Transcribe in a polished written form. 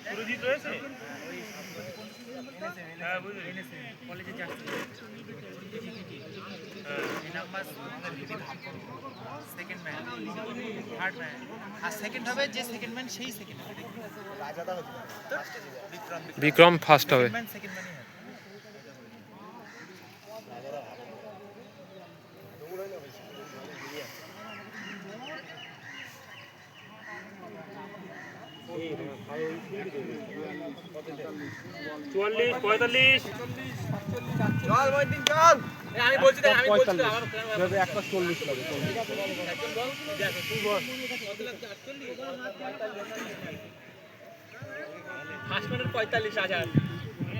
সুরজিৎ রয়েছে কলেজে যাচ্ছে সেকেন্ড ম্যান থার্ড ম্যান আর সেকেন্ড হবে যে সেকেন্ড ম্যান সেই সেকেন্ড হবে বিক্রম ফার্স্ট হবে সেকেন্ড ম্যানই হবে চুয়াল্লিশ 45 চল মইদিন চল আমি বলছি আমার একটা 40 লাগে 40 ফার্স্ট ম্যানের 45,000